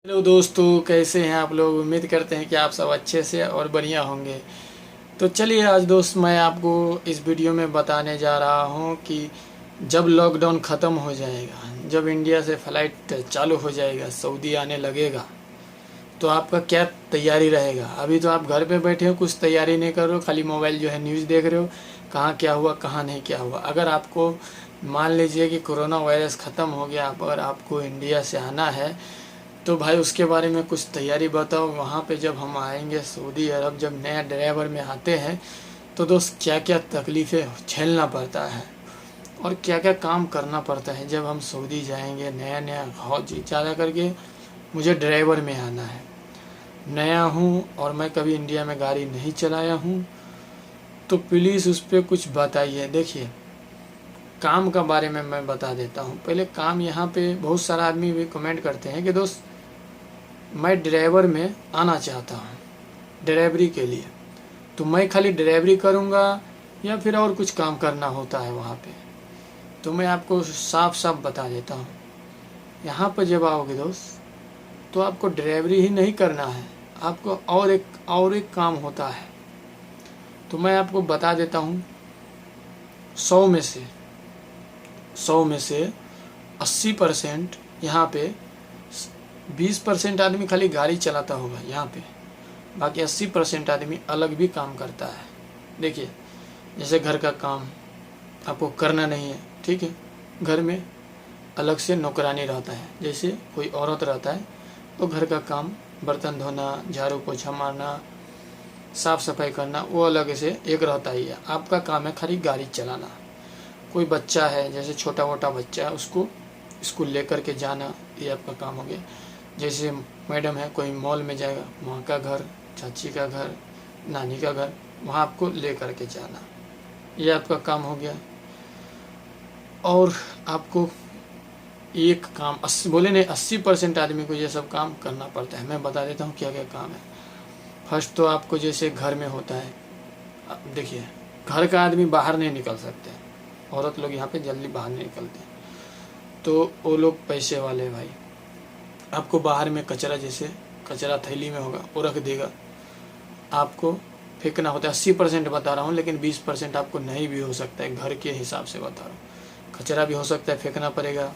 Hello दोस्तों, कैसे हैं आप लोग। उम्मीद करते हैं कि आप सब अच्छे से और बढ़िया होंगे। तो चलिए आज दोस्त मैं आपको इस वीडियो में बताने जा रहा हूं कि जब लॉकडाउन ख़त्म हो जाएगा, जब इंडिया से फ़्लाइट चालू हो जाएगा, सऊदी आने लगेगा, तो आपका क्या तैयारी रहेगा। अभी तो आप घर पे बैठे हो, कुछ तैयारी नहीं कर रहे हो, खाली मोबाइल जो है न्यूज़ देख रहे हो, कहाँ क्या हुआ कहाँ नहीं क्या हुआ। अगर आपको मान लीजिए कि कोरोना वायरस ख़त्म हो गया, अगर आपको इंडिया से आना है तो भाई उसके बारे में कुछ तैयारी बताओ। वहाँ पे जब हम आएंगे सऊदी अरब, जब नया ड्राइवर में आते हैं तो दोस्त क्या क्या तकलीफ़ें झेलना पड़ता है और क्या क्या काम करना पड़ता है। जब हम सऊदी जाएंगे नया नया हौज ज़्यादा करके, मुझे ड्राइवर में आना है, नया हूँ और मैं कभी इंडिया में गाड़ी नहीं चलाया हूँ, तो प्लीज़ उस पर कुछ बताइए। देखिए, काम का बारे में मैं बता देता हूँ। पहले काम, यहाँ पे बहुत सारा आदमी भी कमेंट करते हैं कि दोस्त मैं ड्राइवर में आना चाहता हूँ ड्राइवरी के लिए, तो मैं खाली ड्राइवरी करूँगा या फिर और कुछ काम करना होता है वहाँ पे। तो मैं आपको साफ साफ बता देता हूँ, यहाँ पर जब आओगे दोस्त तो आपको ड्राइवरी ही नहीं करना है, आपको और एक काम होता है। तो मैं आपको बता देता हूँ, 100 में से 80% यहाँ पे 20% आदमी खाली गाड़ी चलाता होगा यहाँ पे, बाकी 80% आदमी अलग भी काम करता है। देखिए, जैसे घर का काम आपको करना नहीं है, ठीक है, घर में अलग से नौकरानी रहता है। जैसे कोई औरत रहता है तो घर का काम, बर्तन धोना, झाड़ू पोछा मारना, साफ़ सफाई करना, वो अलग से एक रहता ही है। आपका काम है खाली गाड़ी चलाना। कोई बच्चा है, जैसे छोटा मोटा बच्चा है, उसको स्कूल लेकर के जाना, ये आपका काम हो गया। जैसे मैडम है, कोई मॉल में जाएगा, वहाँ का घर, चाची का घर, नानी का घर, वहाँ आपको ले करके जाना, ये आपका काम हो गया। और आपको एक काम बोले नहीं, 80% आदमी को ये सब काम करना पड़ता है। मैं बता देता हूँ क्या क्या काम है। फर्स्ट तो आपको जैसे घर में होता है, देखिए घर का आदमी बाहर नहीं निकल सकते, औरत लोग यहाँ पे जल्दी बाहर नहीं निकलते, तो वो लोग पैसे वाले भाई आपको बाहर में कचरा, जैसे कचरा थैली में होगा वो रख देगा, आपको फेंकना होता है। 80% बता रहा हूँ, लेकिन 20% आपको नहीं भी हो सकता है, घर के हिसाब से बता रहा हूँ। कचरा भी हो सकता है, फेंकना पड़ेगा।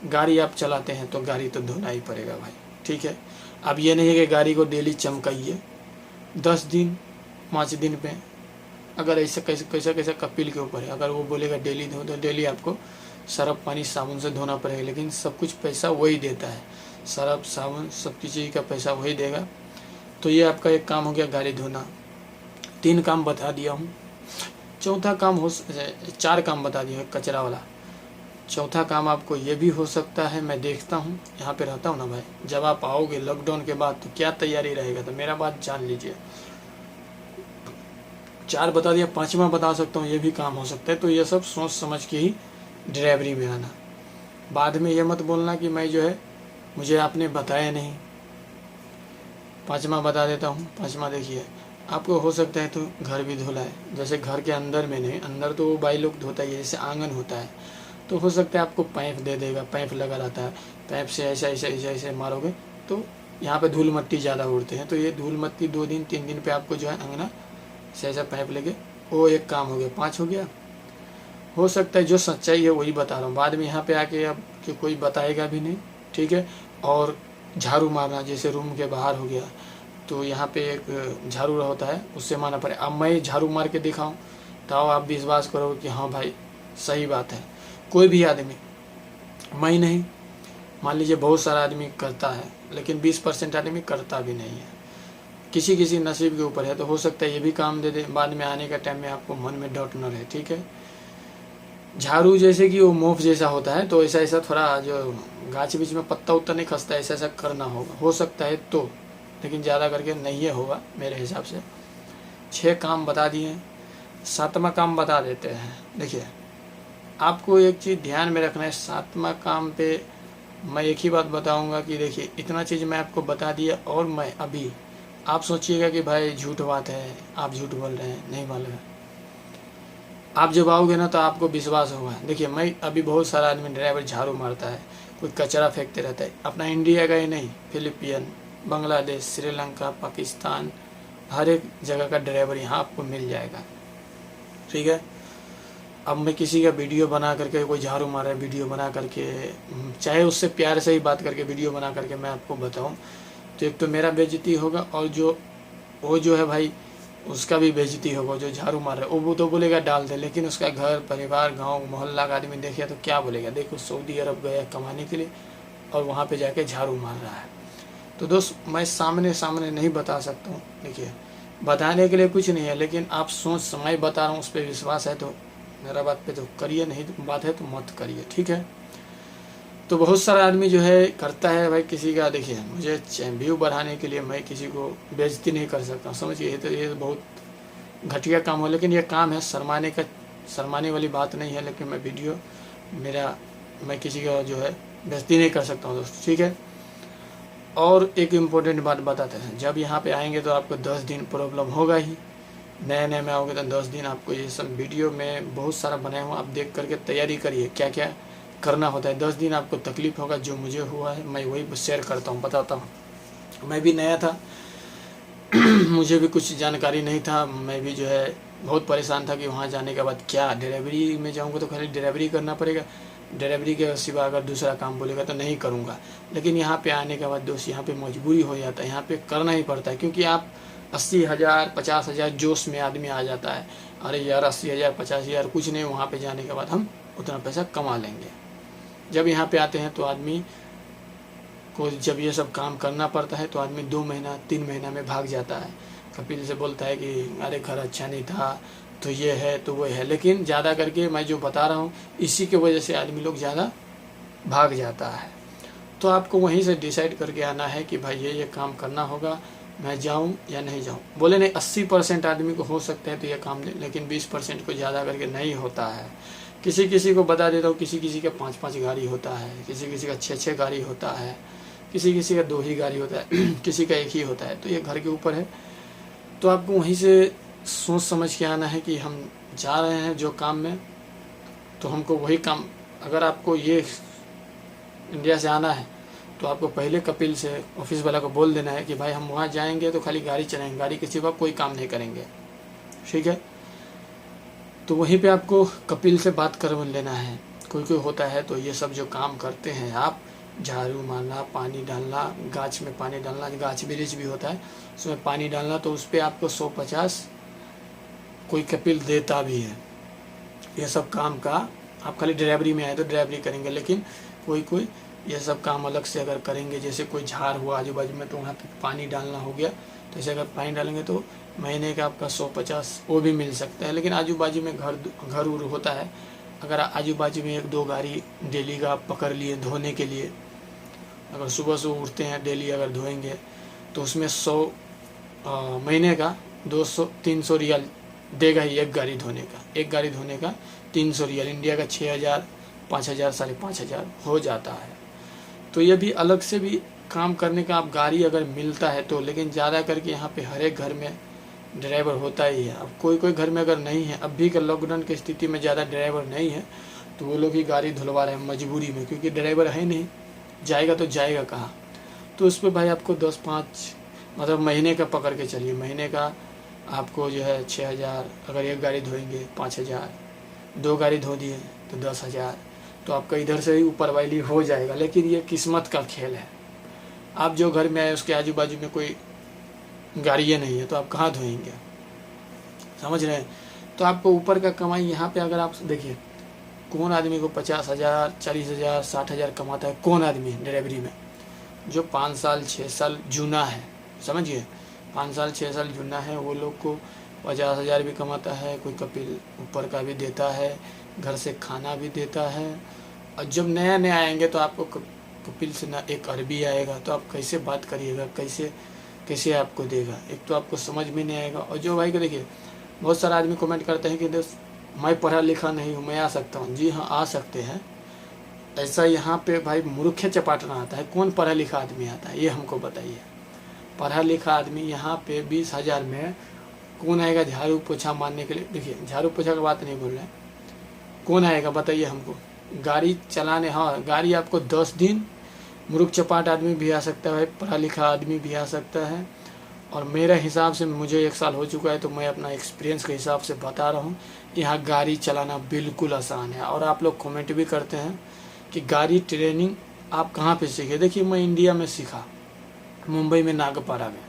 गाड़ी आप चलाते हैं तो गाड़ी तो धोना ही पड़ेगा भाई, ठीक है। अब ये नहीं है कि गाड़ी को डेली चमकाइए, 10 दिन 5 दिन पे, अगर ऐसा कैसे कैसा कैसा कपिल के ऊपर है, अगर वो बोलेगा डेली धो तो डेली आपको सर्फ पानी साबुन से धोना पड़ेगा, लेकिन सब कुछ पैसा वही देता है, सर्फ साबुन सब चीज़ का पैसा वही देगा। तो ये आपका एक काम हो गया, गाड़ी धोना। 3 काम बता दिया हूँ। चौथा काम 4 काम बता दिया, कचरा वाला। चौथा काम आपको ये भी हो सकता है, मैं देखता हूँ यहाँ पे रहता हूँ ना भाई, जब आप आओगे लॉकडाउन के बाद तो क्या तैयारी रहेगा, तो मेरा बात जान लीजिए। 4 बता दिया, 5वां बता सकता हूँ, ये भी काम हो सकता है। तो ये सब सोच समझ के ही ड्राइवरी में आना। बाद में ये मत बोलना कि मैं जो है मुझे आपने बताया नहीं। 5वां बता देता हूँ। 5वां देखिए, आपको हो सकता है तो घर भी धुला है, जैसे घर के अंदर में नहीं, अंदर तो वो भाई लोग धोता ही है, जैसे आंगन होता है, तो हो सकता है आपको पाइप दे देगा, पाइप लगा रहता है, पाइप से ऐसे ऐसे ऐसे ऐसे मारोगे तो यहाँ पे धूल मट्टी ज़्यादा उड़ते हैं, तो ये धूल मट्टी 2 दिन 3 दिन पे आपको जो है अंगना से ऐसा पाइप लगे, वो एक काम हो गया। 5 हो गया। हो सकता है जो सच्चाई है वही बता रहा हूँ, बाद में यहाँ पे आके अब कि कोई बताएगा भी नहीं, ठीक है। और झाड़ू मारना, जैसे रूम के बाहर हो गया, तो यहाँ पे एक झाड़ू होता है, उससे मारना पड़े। अब मैं झाड़ू मार के दिखाऊँ तो आप विश्वास करो कि हाँ भाई सही बात है। कोई भी आदमी, मैं नहीं, मान लीजिए बहुत सारा आदमी करता है, लेकिन 20% आदमी करता भी नहीं है, किसी किसी नसीब के ऊपर है। तो हो सकता है ये भी काम दे दे, बाद में आने का टाइम में आपको मन में डाउट न रहे, ठीक है। झाड़ू जैसे कि वो मोफ जैसा होता है, तो ऐसा ऐसा थोड़ा जो गाछ बीच में पत्ता उत्ता नहीं खसता, ऐसा ऐसा करना होगा, हो सकता है तो, लेकिन ज़्यादा करके नहीं है होगा मेरे हिसाब से। 6 काम बता दिए, 7वां काम बता देते हैं। देखिए, आपको एक चीज़ ध्यान में रखना है, 7वां काम पे मैं एक ही बात बताऊंगा कि देखिए इतना चीज़ मैं आपको बता दिया, और मैं अभी, आप सोचिएगा कि भाई झूठ बात है, आप झूठ बोल रहे हैं, नहीं मालूम है। आप जब आओगे ना तो आपको विश्वास होगा। देखिए, मैं अभी बहुत सारा आदमी ड्राइवर झाड़ू मारता है, कोई कचरा फेंकते रहता है। अपना इंडिया का ही नहीं, फिलिपियन, बांग्लादेश, श्रीलंका, पाकिस्तान, हर एक जगह का ड्राइवर यहाँ आपको मिल जाएगा। ठीक है। अब मैं किसी का वीडियो बना करके, कोई झाड़ू मार रहा है वीडियो बना करके, चाहे उससे प्यार से ही बात करके वीडियो बना करके मैं आपको बताऊं, तो एक तो मेरा बेइज्जती होगा, और वो जो है भाई उसका भी बेइज्जती होगा। जो झाड़ू मार रहा है वो तो बोलेगा डाल दे, लेकिन उसका घर परिवार गांव मोहल्ला का आदमी देखे तो क्या बोलेगा, देखो सऊदी अरब गया कमाने के लिए और वहाँ पे जाके झाड़ू मार रहा है। तो दोस्त मैं सामने नहीं बता सकता हूँ। देखिए बताने के लिए कुछ नहीं है, लेकिन आप सोच समझ बता रहा हूँ, उस पर विश्वास है तो मेरा बात पे तो करिए, नहीं तो बात है तो मत करिए। ठीक है। तो बहुत सारा आदमी जो है करता है भाई किसी का, देखिए मुझे व्यू बढ़ाने के लिए मैं किसी को बेइज्जती नहीं कर सकता, समझिए। तो ये बहुत घटिया काम हो, लेकिन ये काम है, शर्माने वाली बात नहीं है। लेकिन मैं मैं किसी का जो है बेइज्जती नहीं कर सकता हूँ दोस्त। ठीक है। और एक इम्पोर्टेंट बात बताते हैं, जब यहाँ पे आएंगे तो आपको 10 दिन प्रॉब्लम होगा ही। नए में आओगे तो 10 दिन आपको ये सब वीडियो में बहुत सारा बनाया हुआ, आप देख करके तैयारी करिए क्या क्या करना होता है। 10 दिन आपको तकलीफ होगा, जो मुझे हुआ है मैं वही शेयर करता हूँ, बताता हूँ। मैं भी नया था मुझे भी कुछ जानकारी नहीं था, मैं भी जो है बहुत परेशान था कि वहाँ जाने के बाद क्या डिलीवरी में जाऊँगा तो खाली डिलीवरी करना पड़ेगा, डिलीवरी के सिवा अगर दूसरा काम बोलेगा तो नहीं करूँगा। लेकिन यहाँ पे आने के बाद दोस्त यहाँ पे मजबूरी हो जाता है, यहाँ पे करना ही पड़ता है, क्योंकि आप 80,000 50,000 जोश में आदमी आ जाता है, अरे यार 80,000 50,000 कुछ नहीं, वहाँ पे जाने के बाद हम उतना पैसा कमा लेंगे। जब यहाँ पे आते हैं तो आदमी को जब ये सब काम करना पड़ता है तो आदमी 2 महीना 3 महीना में भाग जाता है। कपिल से बोलता है कि अरे घर अच्छा नहीं था, तो ये है तो वो है, लेकिन ज़्यादा करके मैं जो बता रहा हूँ इसी के वजह से आदमी लोग ज़्यादा भाग जाता है। तो आपको वहीं से डिसाइड करके आना है कि भाई ये काम करना होगा, मैं जाऊं या नहीं जाऊं। बोले नहीं 80% आदमी को हो सकता है तो ये काम दे, लेकिन 20% को ज़्यादा करके नहीं होता है। किसी को बता देता हूँ, किसी का 5-5 गाड़ी होता है, किसी का 6-6 गाड़ी होता है, किसी का 2 ही गाड़ी होता है किसी का 1 ही होता है। तो ये घर के ऊपर है। तो आपको वहीं से सोच समझ के आना है कि हम जा रहे हैं जो काम में, तो हमको वही काम, अगर आपको ये इंडिया से आना है तो आपको पहले कपिल से ऑफिस वाला को बोल देना है कि भाई हम वहाँ जाएंगे तो खाली गाड़ी चलाएंगे, गाड़ी के सिवा कोई काम नहीं करेंगे। ठीक है। तो वहीं पे आपको कपिल से बात कर लेना है। कोई होता है तो ये सब जो काम करते हैं आप, झाड़ू मारना, पानी डालना, गाछ में पानी डालना, गाछ वृक्ष भी होता है उसमें पानी डालना, तो उस पर आपको 150 कोई कपिल देता भी है। ये सब काम का आप खाली ड्राइवरी में आए तो ड्राइवरी करेंगे, लेकिन कोई ये सब काम अलग से अगर करेंगे, जैसे कोई झाड़ हुआ आजू बाजू में तो वहाँ पे पानी डालना हो गया, तो ऐसे अगर पानी डालेंगे तो महीने का आपका 150 वो भी मिल सकता है। लेकिन आजू बाजू में घर उर होता है, अगर आजू बाजू में 1-2 गाड़ी डेली का आप पकड़ लिए धोने के लिए, अगर सुबह उठते हैं डेली अगर धोएंगे तो उसमें 100 महीने का 200-300 रियाल देगा ही एक गाड़ी धोने का। एक गाड़ी धोने का 300 रियाल, इंडिया का 6,000 5,000 5,500 हो जाता है। तो ये भी अलग से भी काम करने का आप गाड़ी अगर मिलता है तो, लेकिन ज़्यादा करके यहाँ पे हर एक घर में ड्राइवर होता ही है। अब कोई घर में अगर नहीं है, अब भी का लॉकडाउन की स्थिति में ज़्यादा ड्राइवर नहीं है तो वो लोग ही गाड़ी धुलवा रहे हैं मजबूरी में, क्योंकि ड्राइवर है नहीं, जाएगा तो जाएगा कहाँ। तो उस पर भाई आपको 10-5 मतलब महीने का पकड़ के चलिए, महीने का आपको जो है 6,000, अगर एक गाड़ी धोएंगे 5,000, 2 गाड़ी धो दिए तो 10,000, तो आपका इधर से ही ऊपर वाली हो जाएगा। लेकिन ये किस्मत का खेल है। आप जो घर में आए उसके आजू बाजू में कोई गाड़ियाँ नहीं है तो आप कहाँ धोएंगे, समझ रहे हैं। तो आपको ऊपर का कमाई यहाँ पे अगर आप देखिए, कौन आदमी को 50,000 40,000 60,000 कमाता है, कौन आदमी ड्राइवरी में जो 5 साल 6 साल जूना है, समझिए 5 साल 6 साल जूना है, वो लोग को 50,000 भी कमाता है, कोई कपिल ऊपर का भी देता है, घर से खाना भी देता है। और जब नया आएंगे तो आपको कपिल से ना एक अरबी आएगा, तो आप कैसे बात करिएगा, कैसे आपको देगा, एक तो आपको समझ में नहीं आएगा। और जो भाई को देखिए, बहुत सारा आदमी कमेंट करते हैं कि मैं पढ़ा लिखा नहीं हूँ, मैं आ सकता हूँ। जी हाँ, आ सकते हैं। ऐसा यहाँ पे भाई मूर्ख चपाटना आता है, कौन पढ़ा लिखा आदमी आता है ये हमको बताइए। पढ़ा लिखा आदमी यहाँ पे 20,000 में कौन आएगा झाड़ू पोछा मारने के लिए। देखिए झाड़ू पोछा की बात नहीं बोल रहे हैं, कौन आएगा बताइए हमको। गाड़ी चलाने, हाँ गाड़ी आपको 10 दिन, मूर्ख चपाट आदमी भी आ सकता है, पढ़ा लिखा आदमी भी आ सकता है। और मेरे हिसाब से, मुझे 1 साल हो चुका है तो मैं अपना एक्सपीरियंस के हिसाब से बता रहा हूँ, यहाँ गाड़ी चलाना बिल्कुल आसान है। और आप लोग कमेंट भी करते हैं कि गाड़ी ट्रेनिंग आप कहाँ पे सीखे। देखिए मैं इंडिया में सीखा, मुंबई में नागपारा में।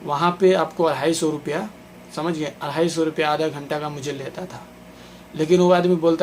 वहाँ पे आपको 250 रुपया, समझ गए, 250 रुपया आधा घंटा का मुझे लेता था। लेकिन वो आदमी बोलता